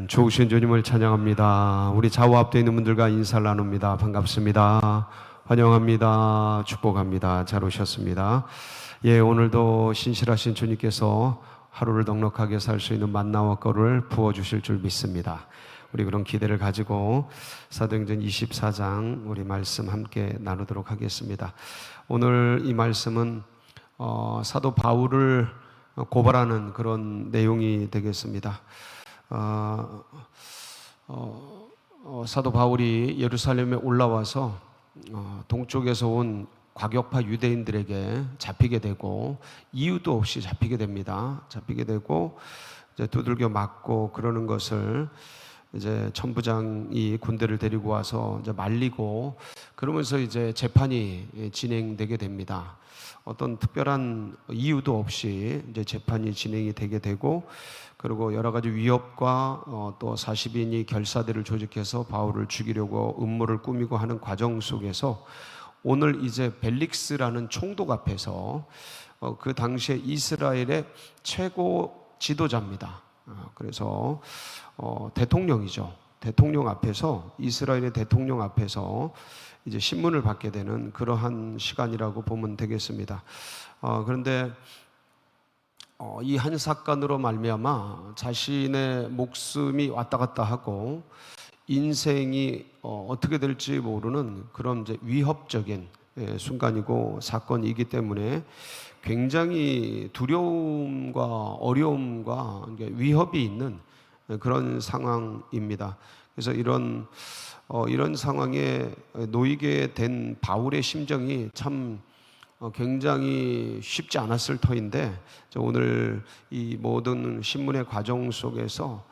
좋으신 주님을 찬양합니다. 우리 좌우 앞에 있는 분들과 인사를 나눕니다. 반갑습니다. 환영합니다. 축복합니다. 잘 오셨습니다. 오늘도 신실하신 주님께서 하루를 넉넉하게 살 수 있는 만나와 꿀을 부어주실 줄 믿습니다. 우리 그런 기대를 가지고 사도행전 24장 우리 말씀 함께 나누도록 하겠습니다. 오늘 이 말씀은 사도 바울을 고발하는 그런 내용이 되겠습니다. 사도 바울이 예루살렘에 올라와서 동쪽에서 온 과격파 유대인들에게 잡히게 되고 이유도 없이 잡히게 됩니다. 잡히게 되고 이제 두들겨 맞고 그러는 것을 이제 천부장이 군대를 데리고 와서 이제 말리고 그러면서 이제 재판이 진행되게 됩니다. 어떤 특별한 이유도 없이 이제 재판이 진행이 되게 되고 그리고 여러 가지 위협과 또 40인이 결사대를 조직해서 바울을 죽이려고 음모를 꾸미고 하는 과정 속에서 오늘 이제 벨릭스라는 총독 앞에서 그 당시에 이스라엘의 최고 지도자입니다. 그래서 대통령이죠. 대통령 앞에서 이스라엘의 대통령 앞에서 이제 신문을 받게 되는 그러한 시간이라고 보면 되겠습니다. 그런데 이 한 사건으로 말미암아 자신의 목숨이 왔다 갔다 하고 인생이 어떻게 될지 모르는 그런 이제 위협적인 순간이고 사건이기 때문에 굉장히 두려움과 어려움과 위협이 있는 그런 상황입니다. 그래서 이런 상황에 놓이게 된 바울의 심정이 참 굉장히 쉽지 않았을 터인데 오늘 이 모든 신문의 과정 속에서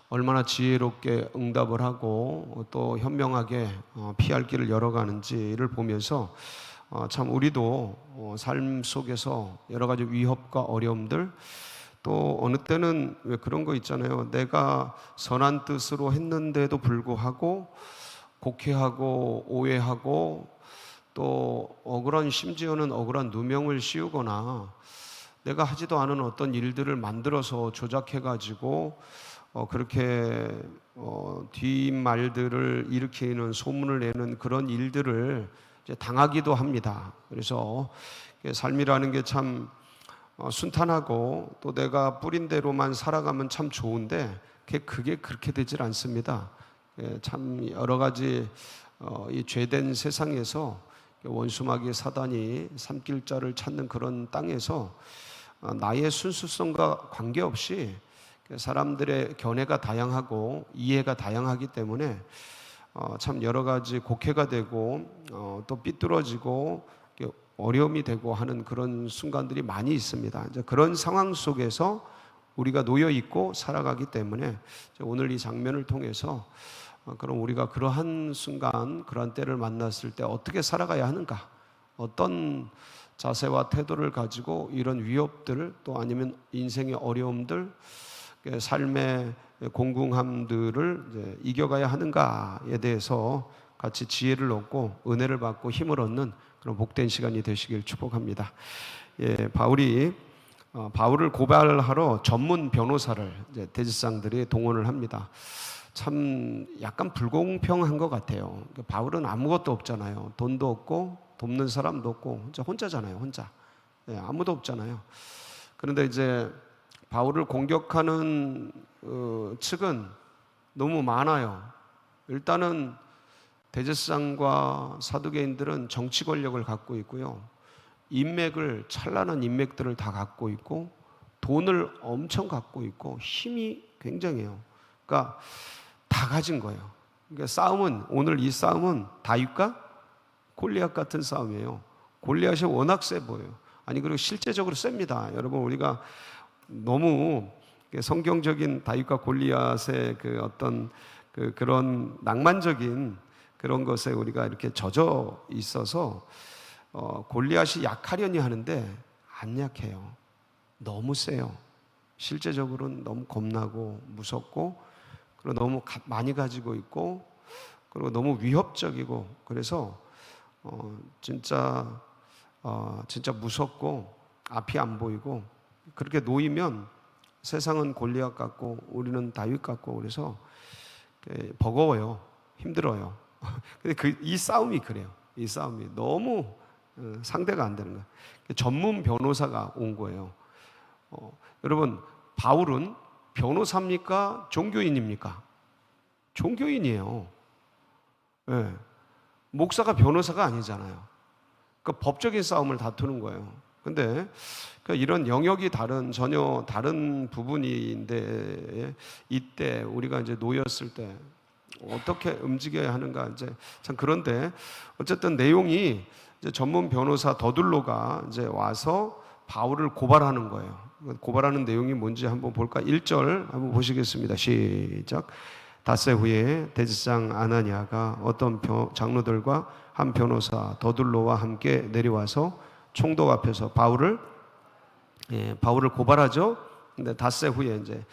얼마나 지혜롭게 응답을 하고 또 현명하게 피할 길을 열어가는지를 보면서 참 우리도 삶 속에서 여러 가지 위협과 어려움들 또 어느 때는 왜 그런 거 있잖아요. 내가 선한 뜻으로 했는데도 불구하고 곡해하고 오해하고 또 심지어는 억울한 누명을 씌우거나 내가 하지도 않은 어떤 일들을 만들어서 조작해가지고 그렇게 뒷말들을 일으키는 소문을 내는 그런 일들을 이제 당하기도 합니다. 그래서 삶이라는 게 참 순탄하고 또 내가 뿌린 대로만 살아가면 참 좋은데 그게 그렇게 되질 않습니다. 참 여러 가지 이 죄된 세상에서 원수마귀 사단이 삼킬 자를 찾는 그런 땅에서 나의 순수성과 관계없이 사람들의 견해가 다양하고 이해가 다양하기 때문에 참 여러 가지 곡해가 되고 또 삐뚤어지고 어려움이 되고 하는 그런 순간들이 많이 있습니다. 이제 그런 상황 속에서 우리가 놓여 있고 살아가기 때문에 오늘 이 장면을 통해서 그럼 우리가 그러한 순간, 그러한 때를 만났을 때 어떻게 살아가야 하는가? 어떤 자세와 태도를 가지고 이런 위협들 또 아니면 인생의 어려움들, 삶의 공공함들을 이제 이겨가야 하는가에 대해서 같이 지혜를 얻고 은혜를 받고 힘을 얻는 그런 복된 시간이 되시길 축복합니다. 바울을 고발하러 전문 변호사를 이제 대제사장들이 동원을 합니다. 참 약간 불공평한 것 같아요. 바울은 아무것도 없잖아요. 돈도 없고 돕는 사람도 없고 혼자잖아요. 혼자. 아무도 없잖아요. 그런데 이제 바울을 공격하는 측은 너무 많아요. 일단은 대제사장과 사두개인들은 정치 권력을 갖고 있고요. 찬란한 인맥들을 다 갖고 있고 돈을 엄청 갖고 있고 힘이 굉장해요. 그러니까 다 가진 거예요. 그러니까 오늘 이 싸움은 다윗과 골리앗 같은 싸움이에요. 골리앗이 워낙 세 보여요. 그리고 실제적으로 셉니다. 여러분, 우리가 너무 성경적인 다윗과 골리앗의 그런 낭만적인 그런 것에 우리가 이렇게 젖어 있어서 골리앗이 약하려니 하는데 안 약해요. 너무 세요. 실제적으로는 너무 겁나고 무섭고 그리고 너무 많이 가지고 있고 그리고 너무 위협적이고 그래서 진짜 무섭고 앞이 안 보이고 그렇게 놓이면 세상은 골리앗 같고 우리는 다윗 같고 그래서 버거워요. 힘들어요. 근데 이 싸움이 그래요. 이 싸움이 너무 상대가 안 되는 거예요. 전문 변호사가 온 거예요. 여러분, 바울은 변호사입니까? 종교인입니까? 종교인이에요. 네. 목사가 변호사가 아니잖아요. 그 법적인 싸움을 다투는 거예요. 근데 이런 영역이 전혀 다른 부분인데 이때 우리가 이제 놓였을 때 어떻게 움직여야 하는가 이제 참 그런데 어쨌든 내용이 이제 전문 변호사 더둘로가 이제 와서 바울을 고발하는 거예요. 고발하는 내용이 뭔지 한번 볼까? 1절 한번 보시겠습니다. 시작. 닷새 후에 대제사장 아나니아가 어떤 장로들과 한 변호사 더둘로와 함께 내려와서 총독 앞에서 바울을 고발하죠. 근데 닷새 후에 이제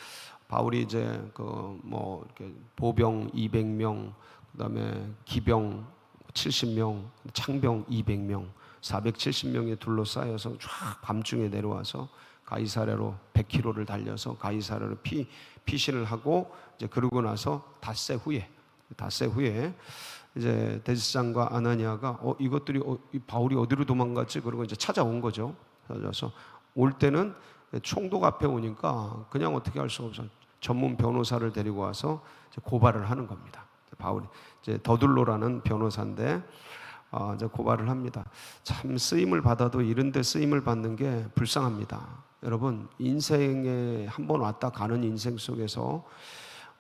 바울이 이제 이렇게 보병 200명, 그다음에 기병 70명, 창병 200명, 470명에 둘러싸여서 쫙 밤중에 내려와서 가이사랴로 100km를 달려서 가이사랴로 피신을 하고 이제 그러고 나서 닷새 후에 이제 대제사장과 아나니아가 이것들이 바울이 어디로 도망갔지? 그러고 이제 찾아온 거죠. 찾아서 올 때는 총독 앞에 오니까 그냥 어떻게 할 수가 없어요. 전문 변호사를 데리고 와서 이제 고발을 하는 겁니다. 바울이 이제 더둘로라는 변호사인데 이제 고발을 합니다. 참 쓰임을 받아도 이런데 쓰임을 받는 게 불쌍합니다. 여러분, 인생에 한번 왔다 가는 인생 속에서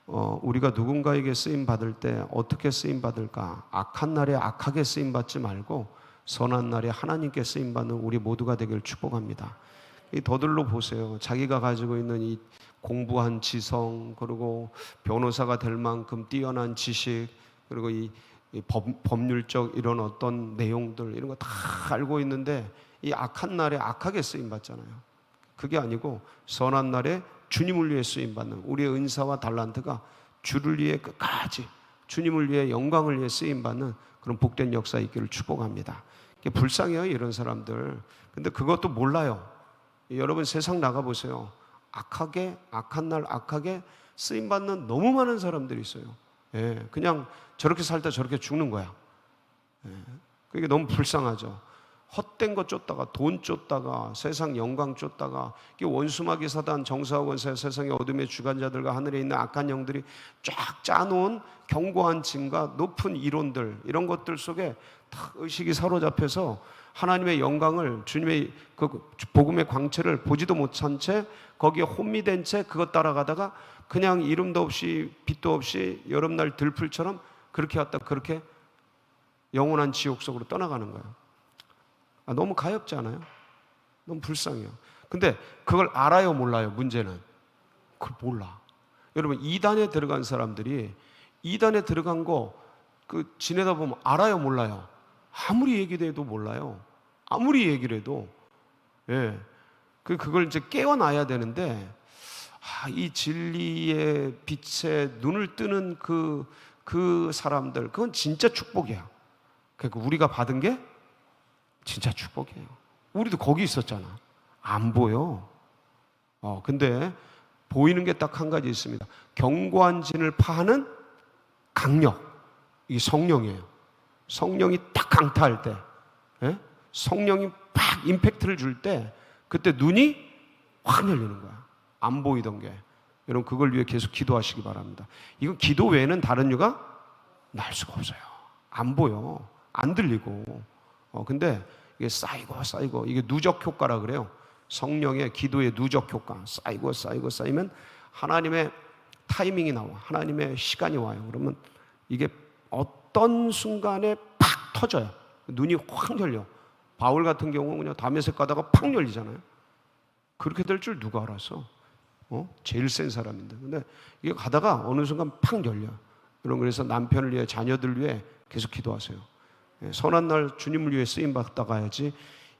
우리가 누군가에게 쓰임 받을 때 어떻게 쓰임 받을까? 악한 날에 악하게 쓰임 받지 말고 선한 날에 하나님께 쓰임 받는 우리 모두가 되길 축복합니다. 이 더둘로 보세요. 자기가 가지고 있는 이 공부한 지성, 그리고 변호사가 될 만큼 뛰어난 지식, 그리고 이 법률적 이런 어떤 내용들 이런 거 다 알고 있는데 이 악한 날에 악하게 쓰임 받잖아요. 그게 아니고 선한 날에 주님을 위해 쓰임 받는 우리의 은사와 달란트가 주를 위해 끝까지 주님을 위해 영광을 위해 쓰임 받는 그런 복된 역사 있기를 축복합니다. 불쌍해요, 이런 사람들. 근데 그것도 몰라요. 여러분 세상 나가 보세요. 악한 날 악하게 쓰임 받는 너무 많은 사람들이 있어요. 예, 그냥 저렇게 살다 저렇게 죽는 거야. 예, 그게 너무 불쌍하죠. 헛된 거 쫓다가 돈 쫓다가 세상 영광 쫓다가 원수마귀 사단 정사와 권세 세상의 어둠의 주관자들과 하늘에 있는 악한 영들이 쫙 짜놓은 견고한 짐과 높은 이론들 이런 것들 속에 다 의식이 사로잡혀서 하나님의 영광을 주님의 그 복음의 광채를 보지도 못한 채 거기에 혼미된 채 그것 따라가다가 그냥 이름도 없이 빛도 없이 여름날 들풀처럼 그렇게 왔다 그렇게 영원한 지옥 속으로 떠나가는 거예요. 너무 가엾지 않아요? 너무 불쌍해요. 근데 그걸 알아요, 몰라요? 문제는 그걸 몰라. 여러분, 이단에 들어간 사람들이 이단에 들어간 거 지내다 보면 알아요, 몰라요? 아무리 얘기를 해도 몰라요. 아무리 얘기를 해도. 예. 그걸 이제 깨어나야 되는데 이 진리의 빛에 눈을 뜨는 그 사람들, 그건 진짜 축복이야. 그러니까 우리가 받은 게 진짜 축복이에요. 우리도 거기 있었잖아. 안 보여. 근데 보이는 게 딱 한 가지 있습니다. 견고한 진을 파하는 강력. 이게 성령이에요. 성령이 딱 강타할 때, 예? 성령이 팍 임팩트를 줄 때, 그때 눈이 확 열리는 거야. 안 보이던 게. 여러분, 그걸 위해 계속 기도하시기 바랍니다. 이건 기도 외에는 다른 이유가 날 수가 없어요. 안 보여. 안 들리고. 근데 이게 쌓이고 이게 누적 효과라 그래요. 성령의 기도의 누적 효과 쌓이면 하나님의 타이밍이 나와. 하나님의 시간이 와요. 그러면 이게 어떤 순간에 팍 터져요. 눈이 확 열려. 바울 같은 경우는 그냥 다메섹 가다가 팍 열리잖아요. 그렇게 될 줄 누가 알았어? 제일 센 사람인데. 근데 이게 가다가 어느 순간 팍 열려. 여러분, 그래서 남편을 위해 자녀들 위해 계속 기도하세요. 선한 날 주님을 위해 쓰임 받다 가야지.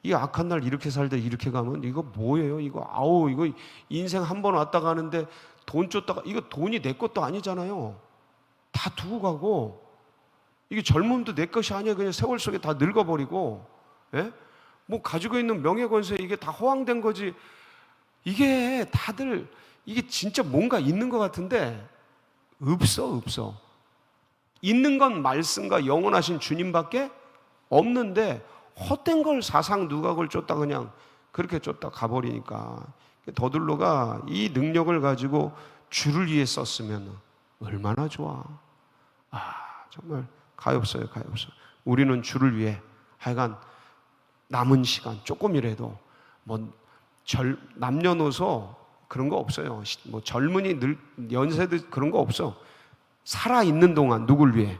이 악한 날 이렇게 살다 이렇게 가면 이거 뭐예요? 이거 인생 한 번 왔다 가는데 돈 쫓다가 이거 돈이 내 것도 아니잖아요. 다 두고 가고 이게 젊음도 내 것이 아니야. 그냥 세월 속에 다 늙어버리고, 예? 뭐 가지고 있는 명예 권세 이게 다 허황된 거지. 이게 다들 이게 진짜 뭔가 있는 것 같은데 없어. 있는 건 말씀과 영원하신 주님밖에 없는데 헛된 걸 사상 누각을 쫓다 그냥 그렇게 쫓다 가버리니까 더들로가 이 능력을 가지고 주를 위해 썼으면 얼마나 좋아. 정말 가엾어요. 우리는 주를 위해 하여간 남은 시간 조금이라도 남녀노소 그런 거 없어요. 젊은이 연세들 그런 거 없어. 살아있는 동안 누굴 위해?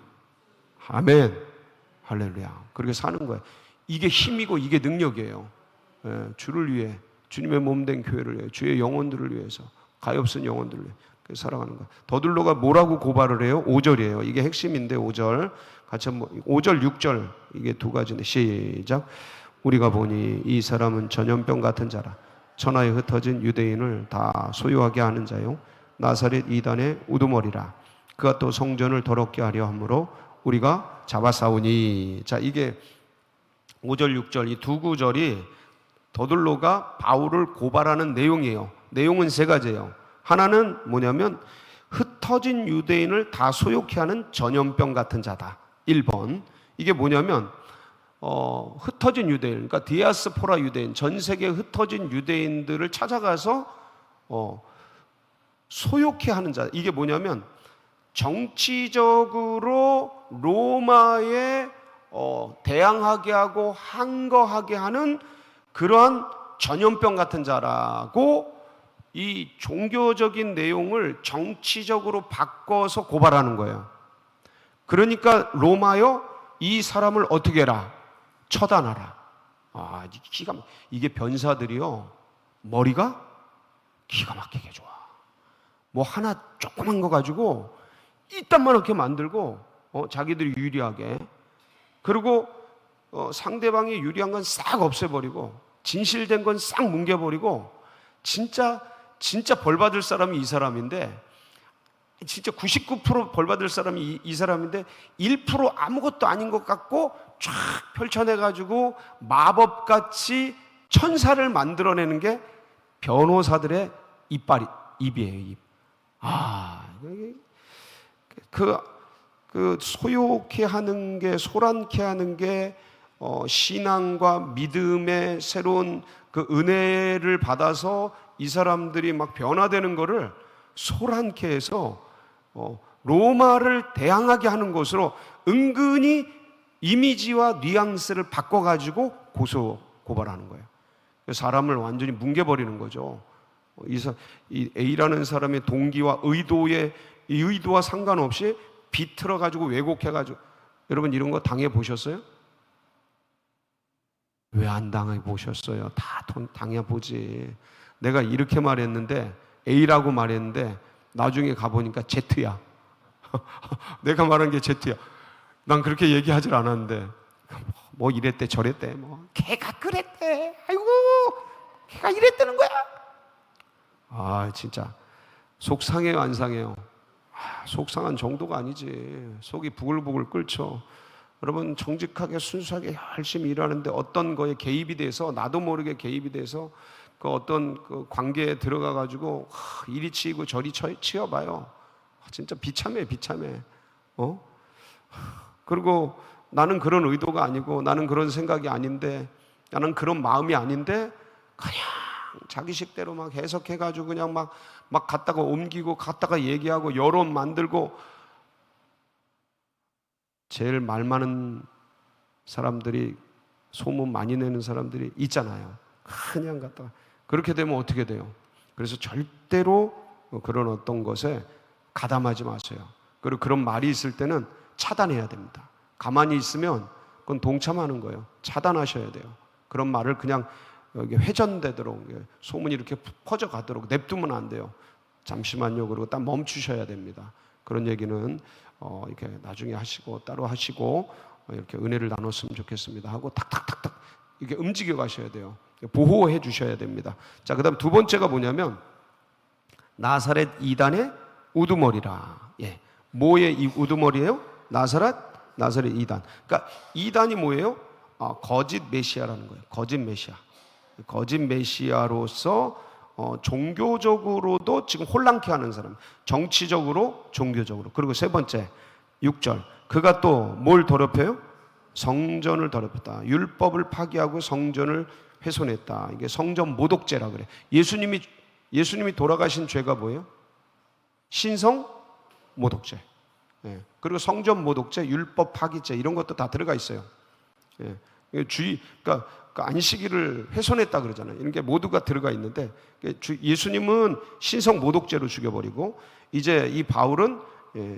아멘. 할렐루야. 그렇게 사는 거예요. 이게 힘이고 이게 능력이에요. 주를 위해, 주님의 몸된 교회를 위해, 주의 영혼들을 위해서, 가엾은 영혼들을 위해 살아가는 거예요. 더들로가 뭐라고 고발을 해요? 5절이에요. 이게 핵심인데 5절 같이 한번 5절 6절 이게 두 가지인데 시작. 우리가 보니 이 사람은 전염병 같은 자라. 천하에 흩어진 유대인을 다 소유하게 하는 자요 나사렛 이단의 우두머리라. 그가 또 성전을 더럽게 하려 함으로 우리가 잡아싸우니. 자, 이게 5절 6절 이 두 구절이 더들로가 바울을 고발하는 내용이에요. 내용은 세 가지예요. 하나는 뭐냐면 흩어진 유대인을 다 소욕해 하는 전염병 같은 자다. 1번. 이게 뭐냐면 흩어진 유대인, 그러니까 디아스포라 유대인, 전 세계 흩어진 유대인들을 찾아가서 소욕해 하는 자. 이게 뭐냐면 정치적으로 로마에 대항하게 하고 항거하게 하는 그러한 전염병 같은 자라고 이 종교적인 내용을 정치적으로 바꿔서 고발하는 거예요. 그러니까 로마여 이 사람을 어떻게 해라? 처단하라. 이게 변사들이요 머리가 기가 막히게 좋아. 뭐 하나 조그만 거 가지고 이딴만하게 만들고 자기들이 유리하게, 그리고 상대방이 유리한 건 싹 없애버리고 진실된 건 싹 뭉개버리고 진짜 벌 받을 사람이 이 사람인데, 진짜 99% 벌 받을 사람이 이 사람인데 1% 아무것도 아닌 것 같고 쫙 펼쳐내가지고 마법같이 천사를 만들어내는 게 변호사들의 입이에요. 입. 그 소욕해 하는 게, 소란케 하는 게 신앙과 믿음의 새로운 그 은혜를 받아서 이 사람들이 막 변화되는 거를 소란케 해서 로마를 대항하게 하는 것으로 은근히 이미지와 뉘앙스를 바꿔가지고 고발하는 거예요. 사람을 완전히 뭉개버리는 거죠. 이 A라는 사람의 동기와 의도와 상관없이 비틀어가지고 왜곡해가지고. 여러분 이런 거 당해보셨어요? 왜 안 당해보셨어요? 다 당해보지. 내가 이렇게 말했는데 A라고 말했는데 나중에 가보니까 Z야. 내가 말한 게 Z야. 난 그렇게 얘기하질 않았는데 뭐 이랬대 저랬대, 뭐 걔가 그랬대, 아이고 걔가 이랬다는 거야. 진짜 속상해요, 안 상해요? 속상한 정도가 아니지. 속이 부글부글 끓죠. 여러분 정직하게 순수하게 열심히 일하는데 어떤 거에 개입이 돼서, 나도 모르게 개입이 돼서 그 어떤 그 관계에 들어가 가지고 이리 치이고 저리 치여봐요. 진짜 비참해. 그리고 나는 그런 의도가 아니고 나는 그런 생각이 아닌데 나는 그런 마음이 아닌데 그냥 자기식대로 막 해석해가지고 그냥 막 갖다가 옮기고 갖다가 얘기하고 여론 만들고. 제일 말 많은 사람들이, 소문 많이 내는 사람들이 있잖아요. 그냥 갖다가. 그렇게 되면 어떻게 돼요? 그래서 절대로 그런 어떤 것에 가담하지 마세요. 그리고 그런 말이 있을 때는 차단해야 됩니다. 가만히 있으면 그건 동참하는 거예요. 차단하셔야 돼요. 그런 말을 그냥 여기 회전되도록, 소문이 이렇게 퍼져가도록 냅두면 안 돼요. 잠시만요. 그리고 딱 멈추셔야 됩니다. 그런 얘기는 이렇게 나중에 하시고 따로 하시고 이렇게 은혜를 나눴으면 좋겠습니다 하고 탁탁탁탁 이렇게 움직여 가셔야 돼요. 보호해 주셔야 됩니다. 자, 그다음 두 번째가 뭐냐면 나사렛 이단의 우두머리라. 뭐의 이 우두머리예요? 나사렛 이단. 그러니까 이단이 뭐예요? 거짓 메시아라는 거예요. 거짓 메시아로서 종교적으로도 지금 혼란케 하는 사람, 정치적으로, 종교적으로. 그리고 세 번째 6절, 그가 또 뭘 더럽혀요? 성전을 더럽혔다. 율법을 파기하고 성전을 훼손했다. 이게 성전 모독죄라 그래. 예수님이 돌아가신 죄가 뭐예요? 신성 모독죄. 예. 그리고 성전 모독죄, 율법 파기죄 이런 것도 다 들어가 있어요. 예. 그러니까 안식일을 훼손했다 그러잖아요. 이런 게 모두가 들어가 있는데, 예수님은 신성 모독죄로 죽여버리고 이제 이 바울은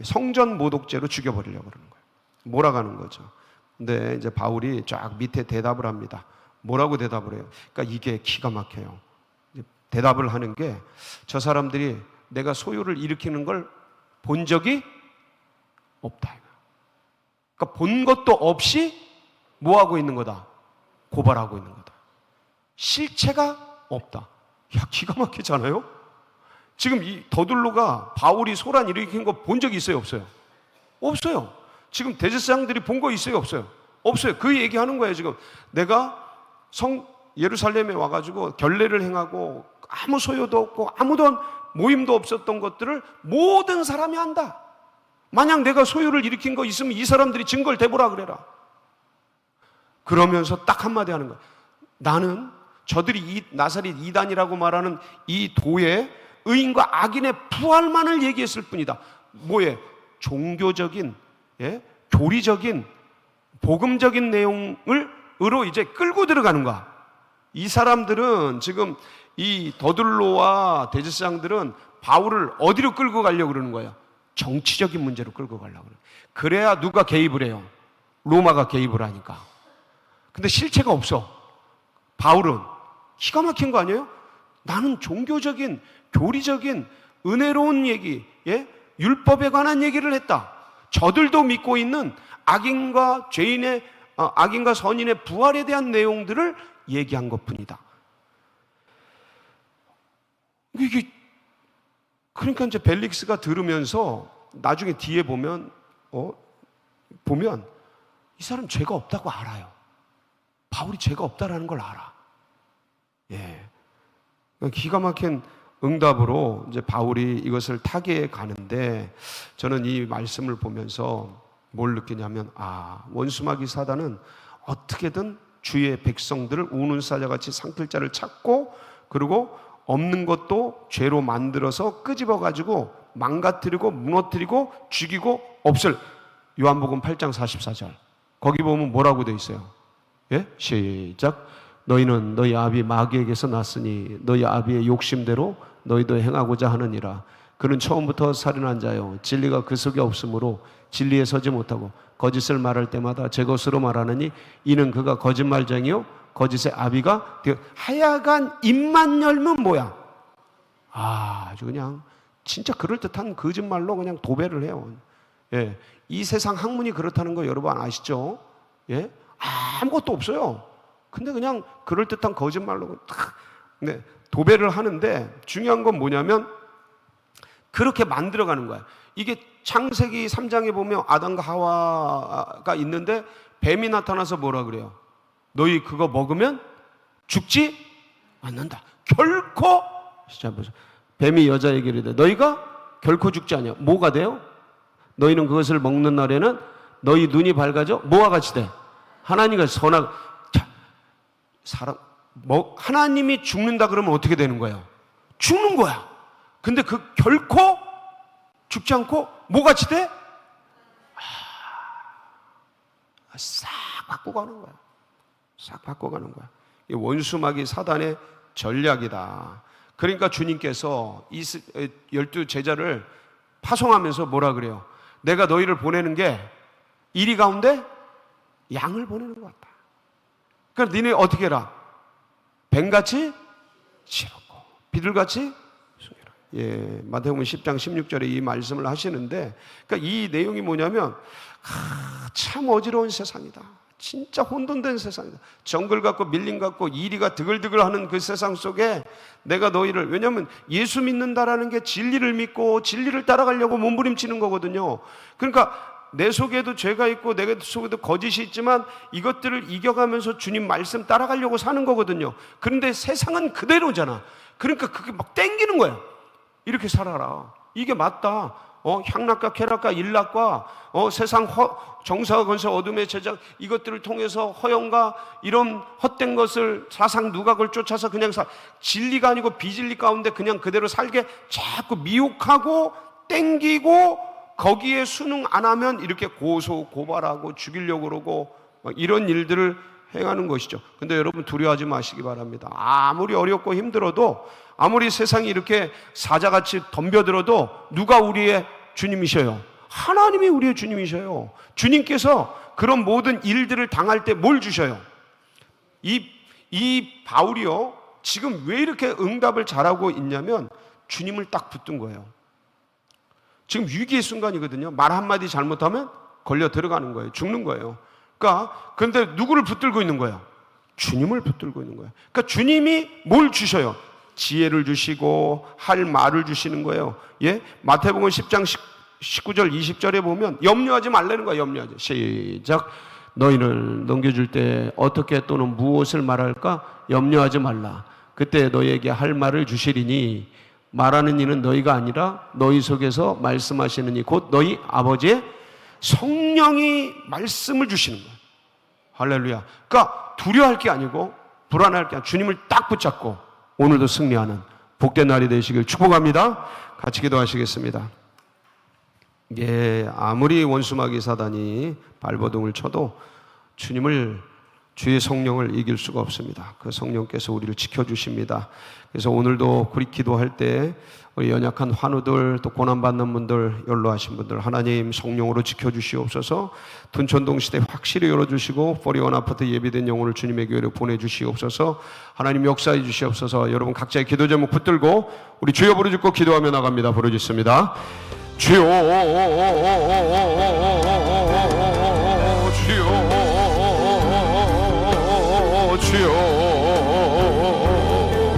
성전 모독죄로 죽여버리려고 그러는 거예요. 몰아가는 거죠. 근데 이제 바울이 쫙 밑에 대답을 합니다. 뭐라고 대답을 해요? 그러니까 이게 기가 막혀요. 대답을 하는 게, 저 사람들이 내가 소요를 일으키는 걸 본 적이 없다. 그러니까 본 것도 없이 뭐 하고 있는 거다? 고발하고 있는 거다. 실체가 없다. 야, 기가 막히잖아요? 지금 이 더둘로가 바울이 소란 일으킨 거 본 적이 있어요, 없어요? 없어요. 지금 대제사장들이 본 거 있어요, 없어요? 없어요. 그 얘기하는 거예요. 지금 내가 예루살렘에 와가지고 결례를 행하고 아무 소요도 없고 아무도 모임도 없었던 것들을 모든 사람이 안다. 만약 내가 소요를 일으킨 거 있으면 이 사람들이 증거를 대보라 그래라. 그러면서 딱 한마디 하는 거야. 나는 저들이 나사렛 이단이라고 말하는 이 도의 의인과 악인의 부활만을 얘기했을 뿐이다. 뭐에? 종교적인, 교리적인, 복음적인 내용으로 이제 끌고 들어가는 거야. 이 사람들은 지금 이 더둘로와 대제사장들은 바울을 어디로 끌고 가려고 그러는 거예요? 정치적인 문제로 끌고 가려고 그래요. 그래야 누가 개입을 해요? 로마가 개입을 하니까. 근데 실체가 없어. 바울은 기가 막힌 거 아니에요? 나는 종교적인, 교리적인, 은혜로운 얘기, 율법에 관한 얘기를 했다. 저들도 믿고 있는 악인과 선인의 부활에 대한 내용들을 얘기한 것뿐이다. 그러니까 이제 벨릭스가 들으면서 나중에 뒤에 보면 이 사람 죄가 없다고 알아요. 바울이 죄가 없다라는 걸 알아. 기가 막힌 응답으로 이제 바울이 이것을 타개해 가는데, 저는 이 말씀을 보면서 뭘 느끼냐면, 원수마귀 사단은 어떻게든 주의 백성들을 우는 사자같이 상틀 자를 찾고, 그리고 없는 것도 죄로 만들어서 끄집어 가지고 망가뜨리고 무너뜨리고 죽이고 없을. 요한복음 8장 44절 거기 보면 뭐라고 돼 있어요? 시작. 너희는 너희 아비 마귀에게서 났으니 너희 아비의 욕심대로 너희도 행하고자 하느니라. 그는 처음부터 살인한 자요, 진리가 그 속에 없으므로 진리에 서지 못하고 거짓을 말할 때마다 제 것으로 말하느니 이는 그가 거짓말쟁이요 거짓의 아비가 되어. 하여간 입만 열면 뭐야? 아주 그냥 진짜 그럴듯한 거짓말로 그냥 도배를 해요. 이 세상 학문이 그렇다는 거 여러분 아시죠? 아무것도 없어요. 근데 그냥 그럴듯한 거짓말로 도배를 하는데, 중요한 건 뭐냐면 그렇게 만들어가는 거야. 이게 창세기 3장에 보면 아담과 하와가 있는데 뱀이 나타나서 뭐라 그래요? 너희 그거 먹으면 죽지 않는다. 결코. 뱀이 여자에게 이르되 너희가 결코 죽지 않냐. 뭐가 돼요? 너희는 그것을 먹는 날에는 너희 눈이 밝아져 뭐와 같이 돼? 하나님과 선악. 하나님이 죽는다 그러면 어떻게 되는 거예요? 죽는 거야. 근데 그 결코 죽지 않고 뭐같이 돼? 싹 바꿔가는 거야. 싹 바꿔가는 거야. 이 원수마귀 사단의 전략이다. 그러니까 주님께서 이 12제자를 파송하면서 뭐라 그래요? 내가 너희를 보내는 게 이리 가운데 양을 보내는 것 같다. 그러니까 니네 어떻게 해라? 뱀같이 치렀고 비둘같이 숨겨라. 마태복음 10장 16절에 이 말씀을 하시는데, 그러니까 이 내용이 뭐냐면 참 어지러운 세상이다. 진짜 혼돈된 세상이다. 정글 같고 밀림 같고 이리가 드글드글하는 그 세상 속에 내가 너희를, 왜냐하면 예수 믿는다라는 게 진리를 믿고 진리를 따라가려고 몸부림치는 거거든요. 그러니까 내 속에도 죄가 있고 내 속에도 거짓이 있지만 이것들을 이겨가면서 주님 말씀 따라가려고 사는 거거든요. 그런데 세상은 그대로잖아. 그러니까 그게 막 땡기는 거야. 이렇게 살아라. 이게 맞다. 향락과 쾌락과 일락과 세상 정사와 건설 어둠의 제작 이것들을 통해서 허영과 이런 헛된 것을 사상 누각을 쫓아서 그냥 진리가 아니고 비진리 가운데 그냥 그대로 살게 자꾸 미혹하고 땡기고 거기에 순응 안 하면 이렇게 고발하고 죽이려고 그러고 이런 일들을 행하는 것이죠. 근데 여러분 두려워하지 마시기 바랍니다. 아무리 어렵고 힘들어도 아무리 세상이 이렇게 사자같이 덤벼들어도 누가 우리의 주님이셔요? 하나님이 우리의 주님이셔요. 주님께서 그런 모든 일들을 당할 때 뭘 주셔요? 이 바울이요 지금 왜 이렇게 응답을 잘하고 있냐면 주님을 딱 붙든 거예요. 지금 위기의 순간이거든요. 말 한마디 잘못하면 걸려 들어가는 거예요. 죽는 거예요. 그러니까 근데 누구를 붙들고 있는 거예요? 주님을 붙들고 있는 거예요. 그러니까 주님이 뭘 주셔요? 지혜를 주시고 할 말을 주시는 거예요. 예? 마태복음 10장 19절 20절에 보면 염려하지 말라는 거예요. 염려하지. 시작. 너희를 넘겨줄 때 어떻게 또는 무엇을 말할까? 염려하지 말라. 그때 너희에게 할 말을 주시리니 말하는 이는 너희가 아니라 너희 속에서 말씀하시는 이 곧 너희 아버지의 성령이 말씀을 주시는 거예요. 할렐루야. 그러니까 두려워할 게 아니고 불안할 게 아니고 주님을 딱 붙잡고 오늘도 승리하는 복된 날이 되시길 축복합니다. 같이 기도하시겠습니다. 예, 아무리 원수마귀 사단이 발버둥을 쳐도 주의 성령을 이길 수가 없습니다. 그 성령께서 우리를 지켜주십니다. 그래서 오늘도 우리 기도할 때 우리 연약한 환우들 또 고난받는 분들 연로하신 분들 하나님 성령으로 지켜주시옵소서. 둔촌동 시대 확실히 열어주시고 포리원 아파트 예비된 영혼을 주님의 교회로 보내주시옵소서. 하나님 역사해 주시옵소서. 여러분 각자의 기도 제목 붙들고 우리 주여 부르짖고 기도하며 나갑니다. 부르짖습니다. 주여 주여 주여